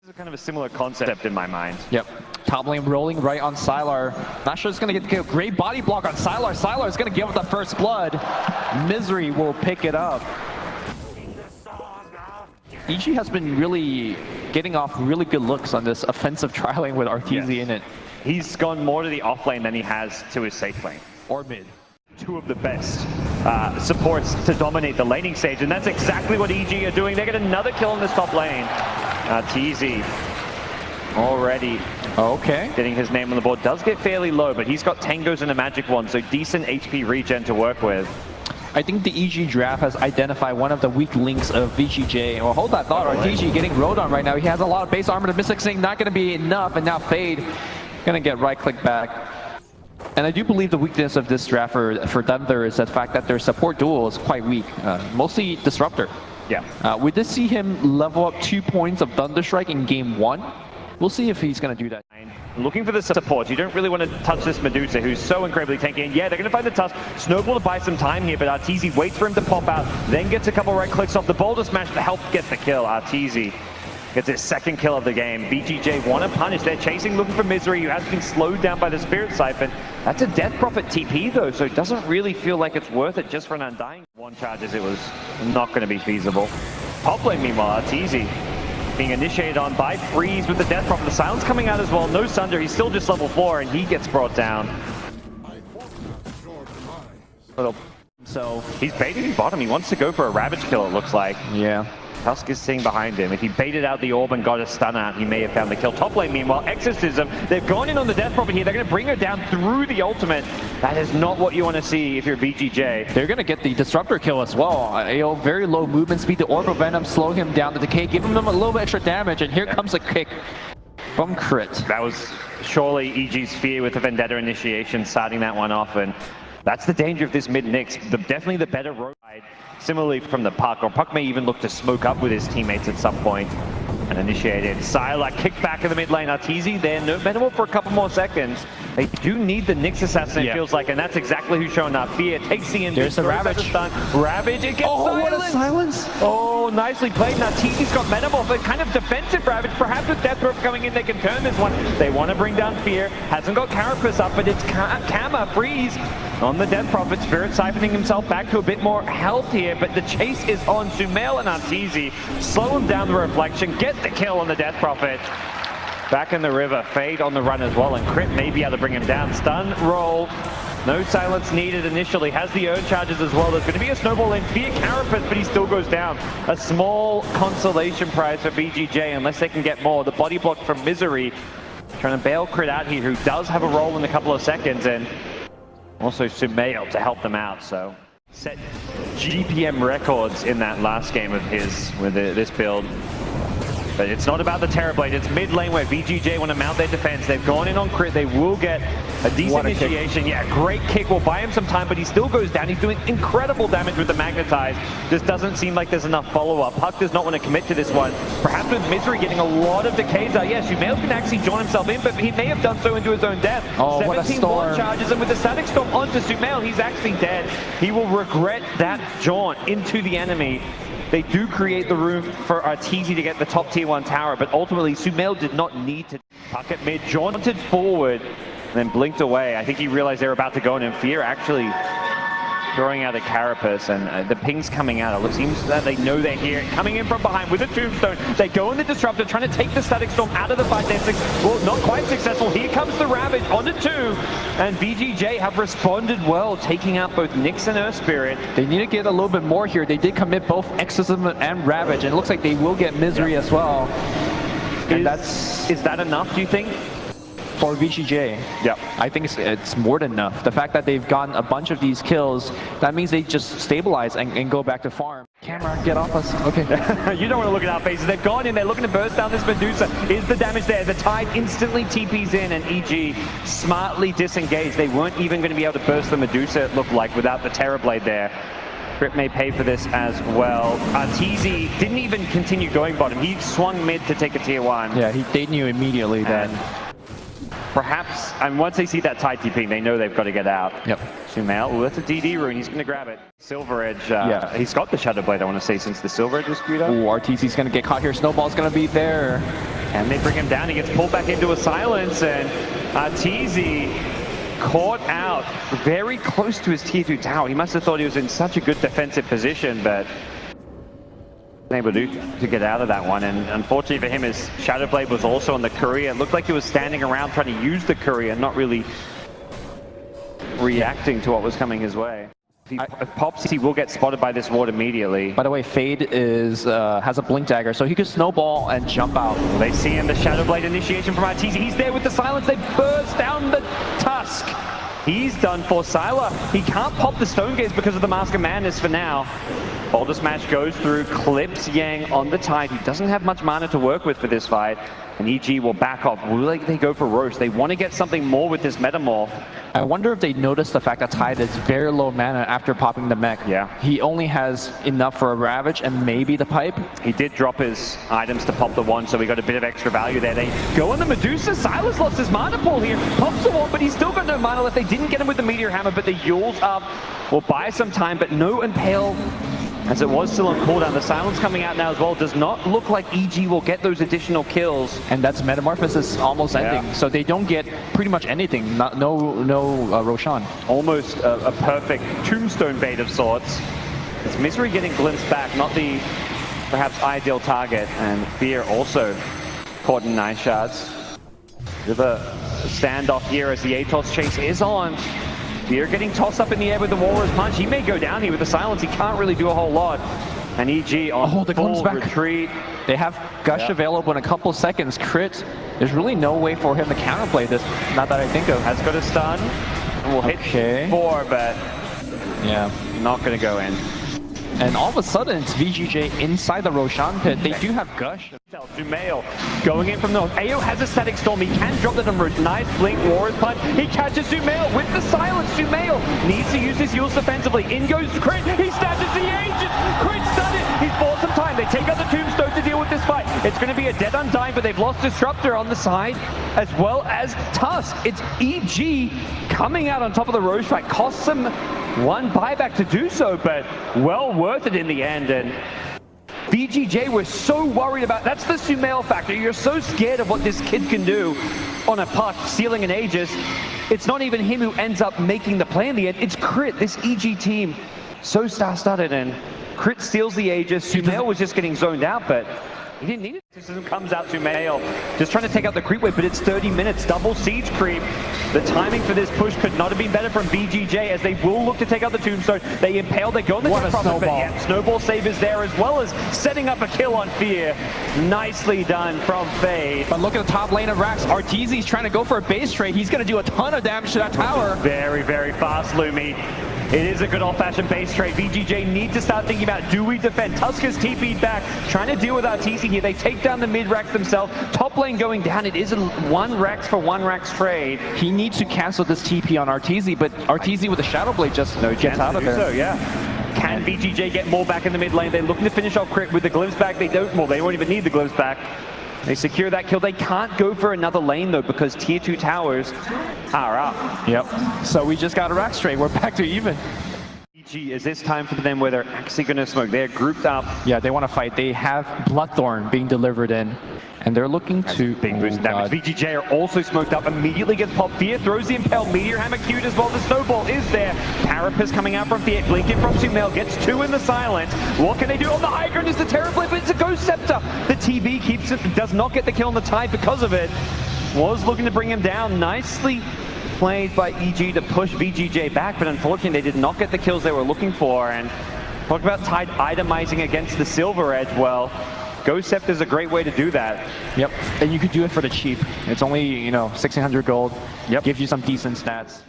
This is kind of a similar concept in my mind. Yep. Top lane rolling right on Sylar. Not sure it's going to get the kill. Great body block on Sylar. Sylar is going to give up the first blood. Misery will pick it up. EG has been really getting off really good looks on this offensive tri-lane with RTZ in it. He's gone more to the off lane than he has to his safe lane. Or mid. Two of the best supports to dominate the laning stage, and that's exactly what EG are doing. They get another kill in this top lane. TZ already getting his name on the board. Does get fairly low, but he's got Tangos and a Magic Wand, so decent HP regen to work with. I think the EG draft has identified one of the weak links of VGJ. Well, hold that thought. RTG getting rode on right now. He has a lot of base armor. The Mystic Sing not going to be enough, and now Fade going to get right click back. And I do believe the weakness of this draft for Thunder is the fact that their support duel is quite weak, mostly Disruptor. Yeah. We did see him level up 2 points of Thunderstrike in game 1. We'll see if he's going to do that. Looking for the support. You don't really want to touch this Medusa, who's so incredibly tanky. And yeah, they're going to find the tusk. Snowball to buy some time here, but RTZ waits for him to pop out, then gets a couple right clicks off the boulder smash to help get the kill. RTZ gets his second kill of the game. VGJ want to punish. They're chasing, looking for Misery, who has been slowed down by the Spirit Siphon. That's a Death Prophet TP though, so it doesn't really feel like it's worth it just for an Undying. One charges, it was not going to be feasible. Top lane, meanwhile, RTZ being initiated on by Freeze with the Death Prophet. The silence coming out as well. No Sunder. He's still just level 4, and he gets brought down. So he's baiting bottom. He wants to go for a Ravage kill, it looks like. Yeah. Tusk is sitting behind him. If he baited out the orb and got a stun out, he may have found the kill. Top lane, meanwhile, Exorcism. They've gone in on the Death Prophet here. They're going to bring her down through the ultimate. That is not what you want to see if you're VGJ. They're going to get the Disruptor kill as well. Very low movement speed. The Orb of Venom slow him down to decay, giving them a little bit extra damage, and here comes a kick from Crit. That was surely EG's fear with the Vendetta initiation, starting that one off, and that's the danger of this mid Nyx. Definitely the better road ride. Similarly from the Puck, or Puck may even look to smoke up with his teammates at some point. And initiated. Sylar kicked back in the mid lane. RTZ there, no minimal for a couple more seconds. They do need the Nyx assassin, it feels like, and that's exactly who's showing up. Fear takes the injury. There's a Ravage. Ravage, it gets silenced. What a silence! Oh, nicely played. Now TZ's got minimal, but kind of defensive Ravage. Perhaps with Death Rope coming in, they can turn this one. They want to bring down Fear. Hasn't got Carapace up, but it's Kama, Freeze on the Death Prophet. Spirit siphoning himself back to a bit more health here, but the chase is on Sumail and RTZ. Slow him down the reflection, get the kill on the Death Prophet. Back in the river, Fade on the run as well, and Crit may be able to bring him down. Stun, roll, no silence needed initially. Has the Urn charges as well. There's going to be a snowball in Fear Carapace, but he still goes down. A small consolation prize for VGJ, unless they can get more. The body block from Misery, trying to bail Crit out here, who does have a roll in a couple of seconds, and also Sumail to help them out. So set GPM records in that last game of his with this build. But it's not about the Terrorblade, it's mid lane where VGJ want to mount their defense. They've gone in on Crit, they will get a decent initiation. Kick. Yeah, great kick will buy him some time, but he still goes down. He's doing incredible damage with the Magnetize. Just doesn't seem like there's enough follow-up. Puck does not want to commit to this one. Perhaps with Misery getting a lot of decays out. Yes, Sumail can actually join himself in, but he may have done so into his own death. Oh, 17 what a charges, and with the Static Storm onto Sumail, he's actually dead. He will regret that jaunt into the enemy. They do create the room for RTZ to get the top tier 1 tower, but ultimately Sumail did not need to. Puck at mid, jaunted forward, and then blinked away. I think he realized they were about to go in, and Fear actually throwing out a Carapace, and the ping's coming out. It seems that they know they're here. Coming in from behind with a Tombstone. They go in the Disruptor, trying to take the Static Storm out of the fight. They're well, not quite successful. Here comes the Ravage onto 2, and VGJ have responded well, taking out both Nyx and Earth Spirit. They need to get a little bit more here. They did commit both Exorcism and Ravage, and it looks like they will get Misery as well. And is that enough, do you think? For VGJ, yeah, I think it's more than enough. The fact that they've gotten a bunch of these kills, that means they just stabilize and go back to farm. Camera, get off us. Okay. You don't want to look at our faces. They've gone in, they're looking to burst down this Medusa. Is the damage there? The Tide instantly TPs in, and EG smartly disengaged. They weren't even going to be able to burst the Medusa, it looked like, without the Terrorblade there. Crit may pay for this as well. TZ didn't even continue going bottom. He swung mid to take a tier 1. Yeah, they knew immediately that. perhaps, and once they see that Tide TPing, they know they've got to get out. Yep. Sumail, oh, that's a DD rune, he's going to grab it. Silver Edge, he's got the Shadow Blade, I want to say, since the Silver Edge was screwed up. Ooh, RTZ's going to get caught here. Snowball's going to be there. And they bring him down, he gets pulled back into a silence, and RTZ caught out very close to his tier 2 tower. He must have thought he was in such a good defensive position, but able to get out of that one. And unfortunately for him, his Shadow Blade was also on the courier. It looked like he was standing around trying to use the courier, not really reacting to what was coming his way. If pops, he will get spotted by this ward immediately. By the way, Fade is has a blink dagger, so he could snowball and jump out. They see him, the Shadow Blade initiation from RTZ. He's there with the silence. They burst down the tusk. He's done for. Sylar, he can't pop the Stone Gaze because of the Mask of Madness for now. Boulder Smash goes through, clips Yang on the Tide. He doesn't have much mana to work with for this fight. And EG will back off. Will they go for Roche? They want to get something more with this Metamorph. I wonder if they noticed the fact that Tide is very low mana after popping the mech. Yeah. He only has enough for a Ravage and maybe the Pipe. He did drop his items to pop the one, so we got a bit of extra value there. They go on the Medusa. Silas lost his mana pool here. Pops the one, but he's still got no mana left. They didn't get him with the Meteor Hammer, but the Yule's up. Will buy some time, but no Impale. As it was still on cooldown, the silence coming out now as well. Does not look like EG will get those additional kills. And that's Metamorphosis almost ending. So they don't get pretty much anything. No Roshan. Almost a perfect tombstone bait of sorts. It's Misery getting glimpsed back, not the perhaps ideal target. And Fear also caught in 9 shots. Bit of a standoff here as the Atos chase is on. Fear getting tossed up in the air with the Walrus Punch. He may go down here with the silence. He can't really do a whole lot. And EG on full retreat. They have Gush available in a couple seconds. Crit. There's really no way for him to counterplay this. Not that I think of. Has got a stun. And will hit 4, but not going to go in. And all of a sudden, it's VGJ inside the Roshan pit. They do have Gush. Sumail going in from the north. AO has a Static Storm. He can drop the number. Nice blink, Warriors Punch. He catches Sumail with the silence. Sumail needs to use his heals defensively. In goes Crit. He stashes the Agent. Crit's done it. He's bought some time. They take out the Tombstone to deal with this fight. It's going to be a dead undying, but they've lost Disruptor on the side, as well as Tusk. It's EG coming out on top of the Roche fight. Costs them one buyback to do so, but well worth it in the end. And VGJ were so worried about, that's the Sumail factor. You're so scared of what this kid can do on a puck, stealing an Aegis. It's not even him who ends up making the play in the end. It's Crit, this EG team, so star-studded, and Crit steals the Aegis. Sumail was just getting zoned out, but he didn't need it. System comes out to Sumail, just trying to take out the creep wave, but it's 30 minutes, double siege creep. The timing for this push could not have been better from VGJ, as they will look to take out the Tombstone. They impale, they go on the snowball. But snowball save is there, as well as setting up a kill on Fear. Nicely done from Fade. But look at the top lane of Rax. RTZ's trying to go for a base trade. He's going to do a ton of damage to that tower. Very, very fast, Lumi. It is a good old-fashioned base trade. VGJ need to start thinking about, do we defend? Tusker's TP'd back, trying to deal with RTZ here. They take down the mid-Rax themselves. Top lane going down. It is a 1 Rax for 1 Rax trade. He needs to cancel this TP on RTZ, but RTZ with the Shadow Blade just gets out of there. So, yeah. Can VGJ get more back in the mid lane? They're looking to finish off Crit with the glimpse back. They don't, well, they won't even need the glimpse back. They secure that kill. They can't go for another lane, though, because tier 2 towers are up. Yep. So we just got a Rax trade. We're back to even. Is this time for them where they're actually going to smoke? They're grouped up. Yeah, they want to fight. They have Bloodthorn being delivered in, and they're looking to... Big boost damage. VGJ are also smoked up. Immediately gets popped. Fear throws the Impale. Meteor Hammer queued as well. The Snowball is there. Carapace coming out from Fear. Blinking from Sumail. Gets 2 in the silence. What can they do? On the high ground is the Terror Blade, but it's a Ghost Scepter. The TB keeps it. Does not get the kill on the Tide because of it. Was looking to bring him down. Nicely played by EG to push VGJ back, but unfortunately they did not get the kills they were looking for. And talk about Tide itemizing against the Silver Edge. Well, Ghost Scepter is a great way to do that. Yep, and you could do it for the cheap. It's only, 1,600 gold. Yep. Gives you some decent stats.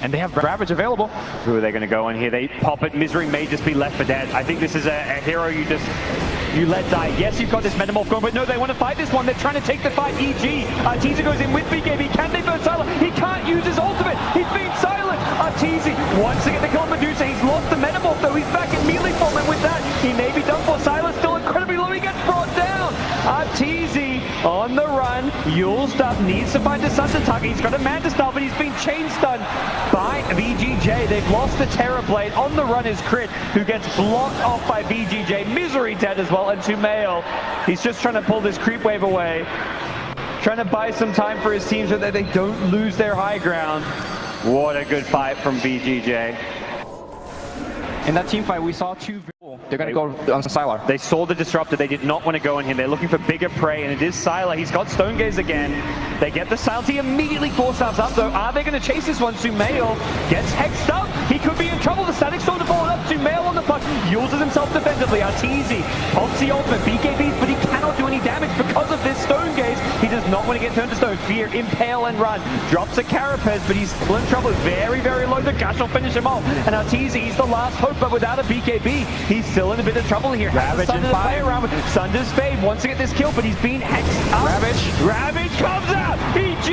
And they have Ravage available. Who are they going to go in here? They pop it. Misery may just be left for dead. I think this is a hero you let die. Yes, you've got this Metamorph going, but no, they want to fight this one. They're trying to take the fight. EG. Arteezy goes in with BKB. Can they burn Silent? He can't use his ultimate. He's been silent. Arteezy wants to get the kill on Medusa. He's lost the Metamorph, though. He's back in melee form, and with that, he may be done for. Silent still incredibly low. He gets brought down. Arteezy on the run. Yul's up, needs to find a Thunder Tuck. He's got a man to stop, but he's been chain stunned by VGJ. They've lost the Terror Blade. On the run is Crit, who gets blocked off by VGJ. Misery dead as well, and Sumail. He's just trying to pull this creep wave away. Trying to buy some time for his team so that they don't lose their high ground. What a good fight from VGJ. In that team fight, we saw two. They're going to go on Sylar. They saw the Disruptor. They did not want to go on him. They're looking for bigger prey, and it is Sylar. He's got Stone Gaze again. They get the Silence. He immediately force up, though. Are they going to chase this one? Sumail gets hexed up. He could be in trouble. The Static Storm to fall up. Sumail on the puck. Uses himself defensively. Arteezy pops the ultimate. BKBs, but he cannot do any damage because of this Stone Gaze. He does not want to get turned to stone. Fear, Impale, and Run. Drops a Carapace, but he's still in trouble. Very, very low. The Gush will finish him off. And Arteezy, he's the last hope, but without a BKB, he's still in a bit of trouble here. Ravage and play around with Sunder's Fade wants to get this kill, but he's being hexed up. Ravage comes out. EG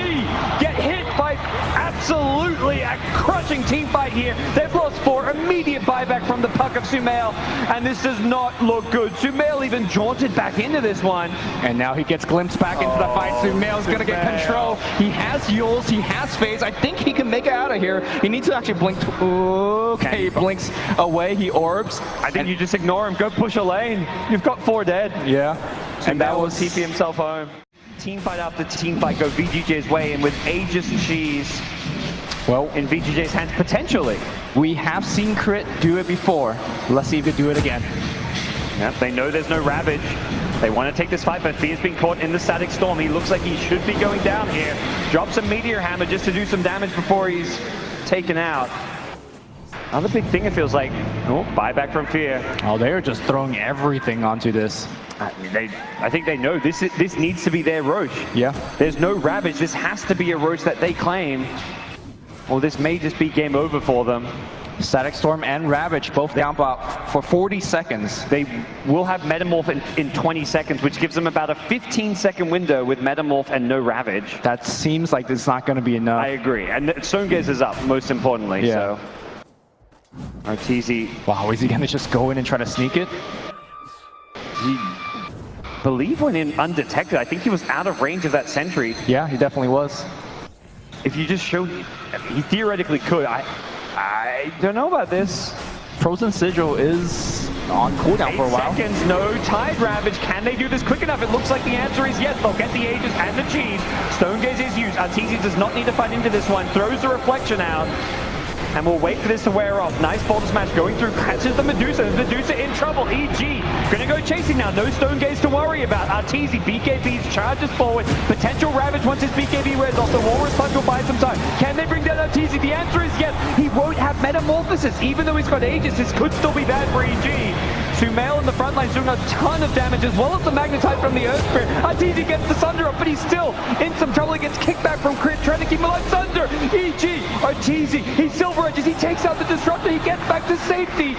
get hit by absolutely a crushing team fight here. They've lost 4. Immediate buyback from the puck of Sumail, and this does not look good. Sumail even jaunted back into this one. And now he gets glimpsed back into the fight. Sumail's going to get control. He has Yules, he has Phase. I think he can make it out of here. He needs to actually blink. Okay, he blinks away. He orbs. I think you just ignore him. Go push a lane. You've got 4 dead. Yeah. And that will TP himself home. Team fight after team fight go VGJ's way, and with Aegis and Cheese in VGJ's hands, potentially. We have seen Crit do it before. Let's see if he can do it again. Yep, they know there's no Ravage. They want to take this fight, but Fear's been caught in the Static Storm. He looks like he should be going down here. Drops a Meteor Hammer just to do some damage before he's taken out. Another big thing, it feels like. Oh, buyback from Fear. Oh, they are just throwing everything onto this. I think they know this needs to be their Roche. Yeah. There's no Ravage. This has to be a Roche that they claim. Or this may just be game over for them. Static Storm and Ravage both down for 40 seconds. They will have Metamorph in 20 seconds, which gives them about a 15-second window with Metamorph and no Ravage. That seems like it's not going to be enough. I agree. And Stone Gaze is up, most importantly. Yeah. So Arteezy. Wow, is he going to just go in and try to sneak it? He believe went in undetected. I think he was out of range of that sentry. Yeah, he definitely was. If you just showed, he theoretically could. I don't know about this. Frozen Sigil is on cooldown for a while. 8 seconds, no Tide Ravage. Can they do this quick enough? It looks like the answer is yes. They'll get the Aegis and the Cheese. Stone Gaze is used. Arteezy does not need to fight into this one. Throws the Reflection out. And we'll wait for this to wear off. Nice Boulder Smash going through, catches the Medusa. Medusa in trouble. EG gonna go chasing now. No Stone Gaze to worry about. Arteezy, BKBs, charges forward. Potential Ravage once his BKB wears off. The Walrus Punch will buy some time. Can they bring down Arteezy? The answer is yes. He won't have Metamorphosis. Even though he's got Aegis, this could still be bad for EG. Sumail in the front line is doing a ton of damage, as well as the Magnetite from the Earth Spirit. Arteezy gets the Thunder up, but he's still in some trouble. He gets kicked back from Crit, trying to keep him alive. Thunder, EG, Arteezy, he's Silver Edges, he takes out the Disruptor, he gets back to safety.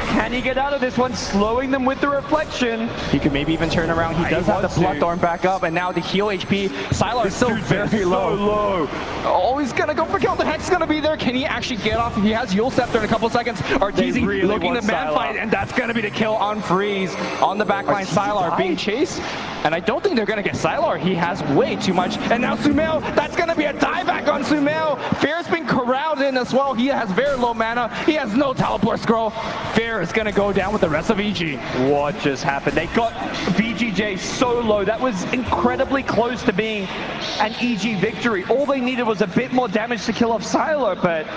Can he get out of this one, slowing them with the Reflection? He could maybe even turn around. He does have the Bloodthorn back up, and now the heal HP. Sylar is still very low. Oh, he's gonna go for kill. The Hex is gonna be there. Can he actually get off? He has Yule Scepter in a couple seconds. Arteezy really looking to man fight, and that's gonna be the kill on Freeze. On the backline, Sylar being chased. And I don't think they're gonna get Sylar. He has way too much. And now Sumail, that's gonna be a dieback on Sumail. Fear's been corralled in as well. He has very low mana. He has no teleport scroll. Fear is gonna go down with the rest of EG. What just happened? They got VGJ so low. That was incredibly close to being an EG victory. All they needed was a bit more damage to kill off Sylar, but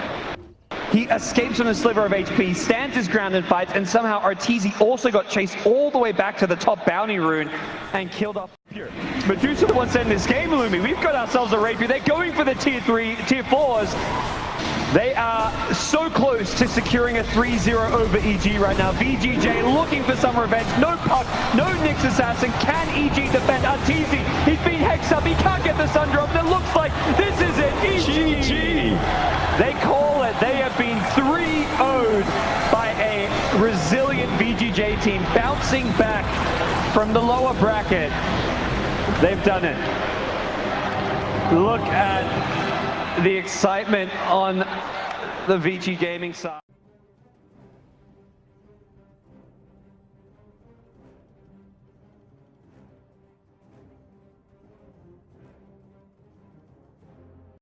he escapes on a sliver of HP, stands his ground and fights, and somehow Arteezy also got chased all the way back to the top bounty rune and killed off Fear. Medusa the one saying this game, Lumi. We've got ourselves a Rapier. They're going for the tier 4s. They are so close to securing a 3-0 over EG right now. VGJ looking for some revenge. No puck, no Nyx Assassin. Can EG defend Arteezy? He's been hexed up. He can't get the Sun Drop. And it looks like this is it. EG. They call it. They have been 3-0'd by a resilient VGJ team, bouncing back from the lower bracket. They've done it. Look at the excitement on the VG Gaming side.